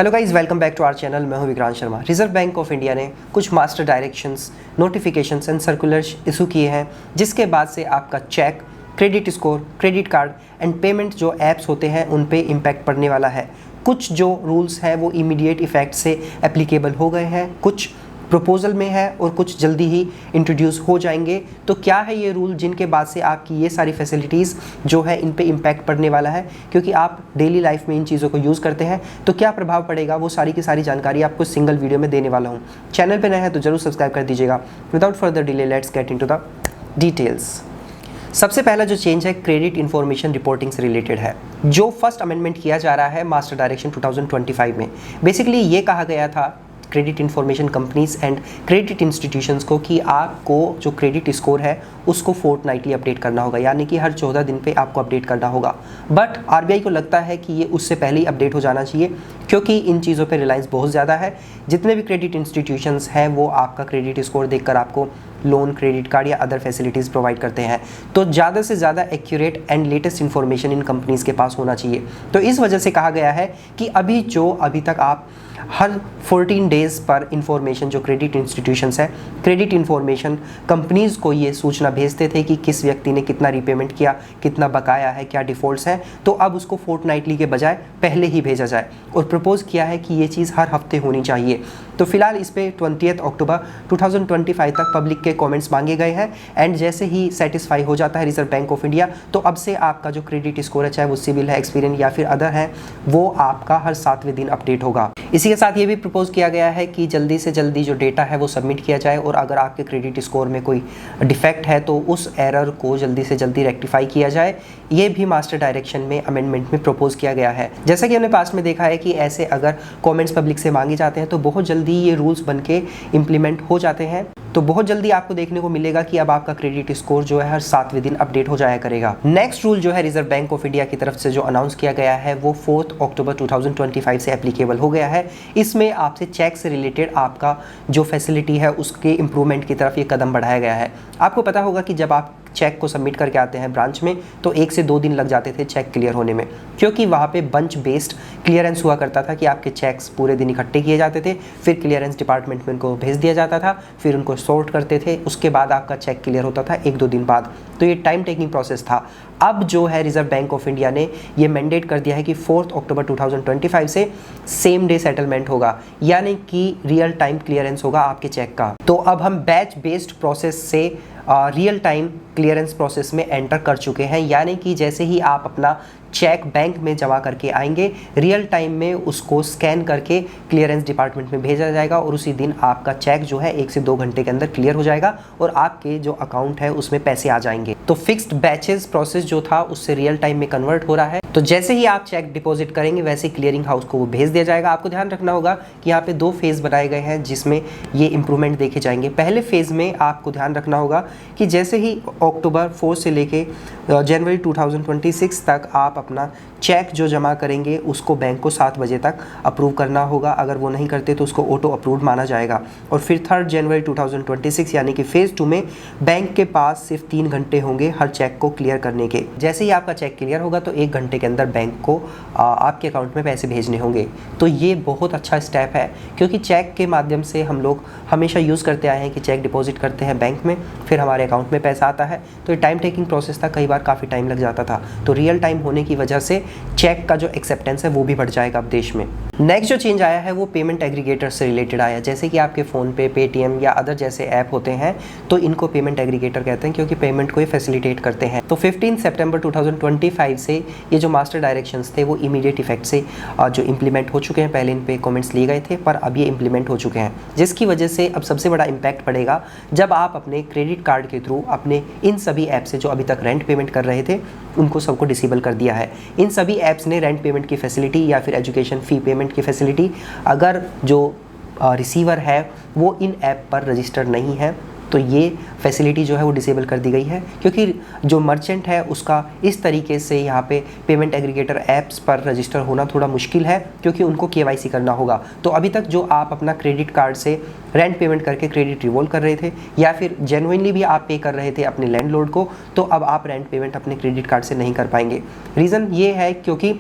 Hello guys, welcome back to our channel. मैं हूं Vikrant Sharma. Reserve bank of India ने कुछ master directions, notifications and circulars issue किए हैं, जिसके बाद से आपका cheque, credit score, credit card and payment जो ऐप्स होते हैं उन पे इम्पैक्ट पड़ने वाला है। कुछ जो रूल्स हैं वो इमीडिएट इफेक्ट से एप्लीकेबल हो गए हैं, कुछ प्रपोजल में है और कुछ जल्दी ही इंट्रोड्यूस हो जाएंगे। तो क्या है ये रूल जिनके बाद से आपकी ये सारी फैसिलिटीज़ जो है इन पे इम्पैक्ट पड़ने वाला है, क्योंकि आप डेली लाइफ में इन चीज़ों को यूज़ करते हैं, तो क्या प्रभाव पड़ेगा वो सारी की सारी जानकारी आपको सिंगल वीडियो में देने वाला हूँ। चैनल पे नए हैं तो जरूर सब्सक्राइब कर दीजिएगा। Without further delay let's get into the details. सबसे पहला जो चेंज है क्रेडिट इन्फॉर्मेशन रिपोर्टिंग से रिलेटेड है, जो फर्स्ट अमेंडमेंट किया जा रहा है मास्टर डायरेक्शन 2025 में। बेसिकली ये कहा गया था credit information companies and credit institutions को कि आपको जो क्रेडिट स्कोर है उसको फोर्टनाइटली अपडेट करना होगा, यानी कि हर 14 दिन पे आपको अपडेट करना होगा। बट आरबीआई को लगता है कि ये उससे पहले ही अपडेट हो जाना चाहिए, क्योंकि इन चीज़ों पे रिलायंस बहुत ज़्यादा है। जितने भी क्रेडिट इंस्टीट्यूशंस हैं वो आपका क्रेडिट स्कोर देखकर आपको लोन, क्रेडिट कार्ड या अदर फैसिलिटीज़ प्रोवाइड करते हैं, तो ज़्यादा से ज़्यादा accurate and latest information in companies के पास होना चाहिए। तो इस वजह से कहा गया है कि अभी तक आप हर 14 डेज़ पर इंफॉर्मेशन जो क्रेडिट इंस्टीट्यूशंस है, क्रेडिट इंफॉर्मेशन कंपनीज़ को ये सूचना भेजते थे कि किस व्यक्ति ने कितना रीपेमेंट किया, कितना बकाया है, क्या डिफ़ॉल्ट्स हैं, तो अब उसको फोर्टनाइटली के बजाय पहले ही भेजा जाए। और प्रपोज किया है कि ये चीज़ हर हफ्ते होनी चाहिए। तो फिलहाल इस पर 20 अक्टूबर 2025 तक पब्लिक के कमेंट्स मांगे गए हैं, एंड जैसे ही सेटिस्फाई हो जाता है रिजर्व बैंक ऑफ इंडिया, तो अब से आपका जो क्रेडिट स्कोर है, चाहे वो सिविल है, एक्सपीरियंस या फिर अदर है, वो आपका हर 7वें दिन अपडेट होगा। इसी के साथ ये भी प्रपोज किया गया है कि जल्दी से जल्दी जो डेटा है वो सबमिट किया जाए, और अगर आपके क्रेडिट स्कोर में कोई डिफेक्ट है तो उस एरर को जल्दी से जल्दी रेक्टिफाई किया जाए। ये भी मास्टर डायरेक्शन में अमेंडमेंट में प्रपोज किया गया है। जैसा कि हमने पास्ट में देखा है कि ऐसे अगर कमेंट्स पब्लिक से मांगे जाते हैं तो बहुत जल्दी ये रूल्स बनके इम्प्लीमेंट हो जाते हैं। तो बहुत जल्दी आपको देखने को मिलेगा कि अब आपका क्रेडिट स्कोर जो है हर 7वें दिन अपडेट हो जाया करेगा। नेक्स्ट रूल जो है रिजर्व बैंक ऑफ इंडिया की तरफ से जो अनाउंस किया गया है वो 4 अक्टूबर 2025 से एप्लीकेबल हो गया है। इसमें आपसे चेक से रिलेटेड आपका जो फैसिलिटी है उसके इम्प्रूवमेंट की तरफ ये कदम बढ़ाया गया है। आपको पता होगा कि जब आप चेक को सबमिट करके आते हैं ब्रांच में तो 1 से 2 दिन लग जाते थे चेक क्लियर होने में, क्योंकि वहाँ पे बंच बेस्ड क्लियरेंस हुआ करता था कि आपके चेक्स पूरे दिन इकट्ठे किए जाते थे, फिर क्लियरेंस डिपार्टमेंट में उनको भेज दिया जाता था, फिर उनको सॉर्ट करते थे, उसके बाद आपका चेक क्लियर होता था 1-2 दिन बाद। तो ये टाइम टेकिंग प्रोसेस था। अब जो है रिजर्व बैंक ऑफ इंडिया ने ये मैंडेट कर दिया है कि 4 अक्टूबर 2025 से सेम डे सेटलमेंट होगा, यानी कि रियल टाइम क्लियरेंस होगा आपके चेक का। तो अब हम बैच बेस्ड प्रोसेस से रियल टाइम क्लियरेंस प्रोसेस में एंटर कर चुके हैं, यानी कि जैसे ही आप अपना चेक बैंक में जमा करके आएंगे, रियल टाइम में उसको स्कैन करके क्लियरेंस डिपार्टमेंट में भेजा जाएगा और उसी दिन आपका चेक जो है 1 से 2 घंटे के अंदर क्लियर हो जाएगा और आपके जो अकाउंट है उसमें पैसे आ जाएंगे। तो फिक्स्ड बैचेस प्रोसेस जो था उससे रियल टाइम में कन्वर्ट हो रहा है। तो जैसे ही आप चेक डिपॉजिट करेंगे वैसे क्लियरिंग हाउस को वो भेज दिया जाएगा। आपको ध्यान रखना होगा कि यहाँ पे 2 फेज़ बनाए गए हैं जिसमें ये इंप्रूवमेंट देखे जाएंगे। पहले फेज़ में आपको ध्यान रखना होगा कि जैसे ही अक्टूबर 4 से लेके जनवरी 2026 तक आप अपना चेक जो जमा करेंगे उसको बैंक को 7 बजे तक अप्रूव करना होगा। अगर वो नहीं करते तो उसको ऑटो अप्रूव्ड माना जाएगा। और फिर 3 जनवरी 2026 यानी कि फेज़ 2 में बैंक के पास सिर्फ 3 घंटे होंगे हर चेक को क्लियर करने के। जैसे ही आपका चेक क्लियर होगा तो 1 घंटे के अंदर बैंक को आपके अकाउंट में पैसे भेजने होंगे। तो ये बहुत अच्छा स्टेप है, क्योंकि चेक के माध्यम से हम लोग हमेशा यूज़ करते आए हैं कि चेक डिपॉजिट करते हैं बैंक में, फिर हमारे अकाउंट में पैसा आता है। तो ये टाइम टेकिंग प्रोसेस था, कई बार काफ़ी टाइम लग जाता था। तो रियल टाइम होने की वजह से चेक का जो एक्सेप्टेंस है वो भी बढ़ जाएगा अब देश में। नेक्स्ट जो चेंज आया है वो पेमेंट एग्रीगेटर से रिलेटेड आया। जैसे कि आपके फ़ोन पे, पेटीएम या अदर जैसे ऐप होते हैं तो इनको पेमेंट एग्रीगेटर कहते हैं, क्योंकि पेमेंट को ये फैसिलिटेट करते हैं। तो 15 सितंबर 2025 से ये जो मास्टर डायरेक्शंस थे वो इमीडिएट इफेक्ट से जो इम्प्लीमेंट हो चुके हैं। पहले इन पे कमेंट्स लिए गए थे पर अब ये इम्प्लीमेंट हो चुके हैं, जिसकी वजह से अब सबसे बड़ा इम्पैक्ट पड़ेगा जब आप अपने क्रेडिट कार्ड के थ्रू अपने इन सभी ऐप से जो अभी तक रेंट पेमेंट कर रहे थे उनको सबको डिसेबल कर दिया है। इन सभी ऐप्स ने रेंट पेमेंट की फैसिलिटी या फिर एजुकेशन फ़ी पेमेंट की फैसिलिटी, अगर जो रिसीवर है वो इन ऐप पर रजिस्टर्ड नहीं है तो ये फैसिलिटी जो है वो डिसेबल कर दी गई है, क्योंकि जो मर्चेंट है उसका इस तरीके से यहाँ पे पेमेंट एग्रीगेटर ऐप्स पर रजिस्टर होना थोड़ा मुश्किल है, क्योंकि उनको केवाईसी करना होगा। तो अभी तक जो आप अपना क्रेडिट कार्ड से रेंट पेमेंट करके क्रेडिट रिवॉल्व कर रहे थे या फिर जेन्युइनली भी आप पे कर रहे थे अपने लैंडलॉर्ड को, तो अब आप रेंट पेमेंट अपने क्रेडिट कार्ड से नहीं कर पाएंगे। रीज़न ये है क्योंकि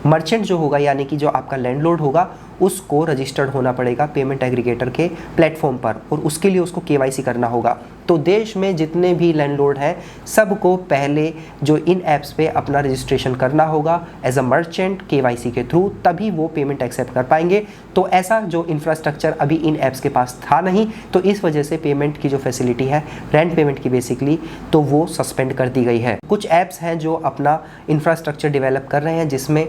मर्चेंट जो होगा यानी कि जो आपका लैंडलॉर्ड होगा उसको रजिस्टर्ड होना पड़ेगा पेमेंट एग्रीगेटर के प्लेटफॉर्म पर, और उसके लिए उसको केवाईसी करना होगा। तो देश में जितने भी लैंडलॉर्ड हैं सबको पहले जो इन ऐप्स पे अपना रजिस्ट्रेशन करना होगा एज अ मर्चेंट केवाईसी के थ्रू, तभी वो पेमेंट एक्सेप्ट कर पाएंगे। तो ऐसा जो इंफ्रास्ट्रक्चर अभी इन ऐप्स के पास था नहीं, तो इस वजह से पेमेंट की जो फैसिलिटी है रेंट पेमेंट की बेसिकली, तो वो सस्पेंड कर दी गई है। कुछ ऐप्स हैं जो अपना इंफ्रास्ट्रक्चर डेवलप कर रहे हैं, जिसमें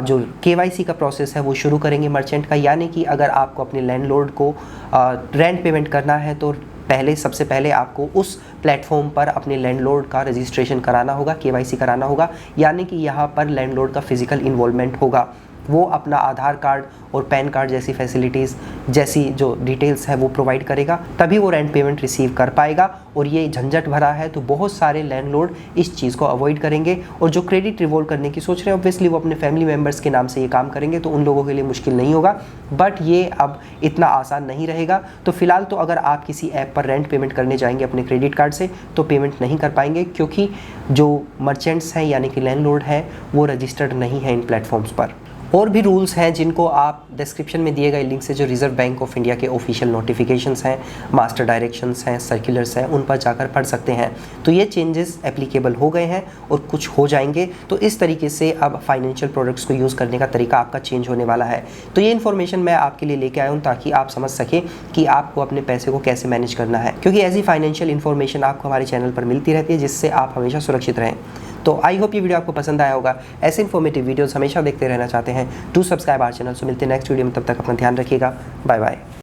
जो केवाईसी का प्रोसेस है वो शुरू करेंगे मर्चेंट का, यानी कि अगर आपको अपने लैंडलॉर्ड को रेंट पेमेंट करना है तो सबसे पहले आपको उस प्लेटफॉर्म पर अपने लैंडलॉर्ड का रजिस्ट्रेशन कराना होगा, केवाईसी कराना होगा, यानी कि यहाँ पर लैंडलॉर्ड का फिजिकल इन्वॉल्वमेंट होगा। वो अपना आधार कार्ड और पैन कार्ड जैसी फैसिलिटीज़ जैसी जो डिटेल्स है वो प्रोवाइड करेगा, तभी वो रेंट पेमेंट रिसीव कर पाएगा। और ये झंझट भरा है तो बहुत सारे लैंडलॉर्ड इस चीज़ को अवॉइड करेंगे, और जो क्रेडिट रिवॉल्व करने की सोच रहे हैं ऑब्वियसली वो अपने फैमिली मेम्बर्स के नाम से ये काम करेंगे, तो उन लोगों के लिए मुश्किल नहीं होगा, बट ये अब इतना आसान नहीं रहेगा। तो फिलहाल तो अगर आप किसी ऐप पर रेंट पेमेंट करने जाएंगे अपने क्रेडिट कार्ड से तो पेमेंट नहीं कर पाएंगे, क्योंकि जो मर्चेंट्स हैं यानी कि लैंडलॉर्ड हैं वो रजिस्टर्ड नहीं है इन प्लेटफॉर्म्स पर। और भी रूल्स हैं जिनको आप डिस्क्रिप्शन में दिए गए लिंक से, जो रिजर्व बैंक ऑफ इंडिया के ऑफिशियल नोटिफिकेशंस हैं, मास्टर डायरेक्शंस हैं, सर्कुलर्स हैं, उन पर जाकर पढ़ सकते हैं। तो ये चेंजेस एप्लीकेबल हो गए हैं और कुछ हो जाएंगे। तो इस तरीके से अब फाइनेंशियल प्रोडक्ट्स को यूज़ करने का तरीका आपका चेंज होने वाला है। तो ये इन्फॉर्मेशन मैं आपके लिए लेके आया हूँ ताकि आप समझ सकें कि आपको अपने पैसे को कैसे मैनेज करना है, क्योंकि ऐसी फाइनेंशियल इन्फॉर्मेशन आपको हमारे चैनल पर मिलती रहती है जिससे आप हमेशा सुरक्षित रहें। तो आई होप ये वीडियो आपको पसंद आया होगा। ऐसे इन्फॉर्मेटिव वीडियोस हमेशा देखते रहना चाहते हैं, डू सब्सक्राइब आवर चैनल। सो मिलते हैं नेक्स्ट वीडियो में, तब तक अपना ध्यान रखिएगा। Bye bye.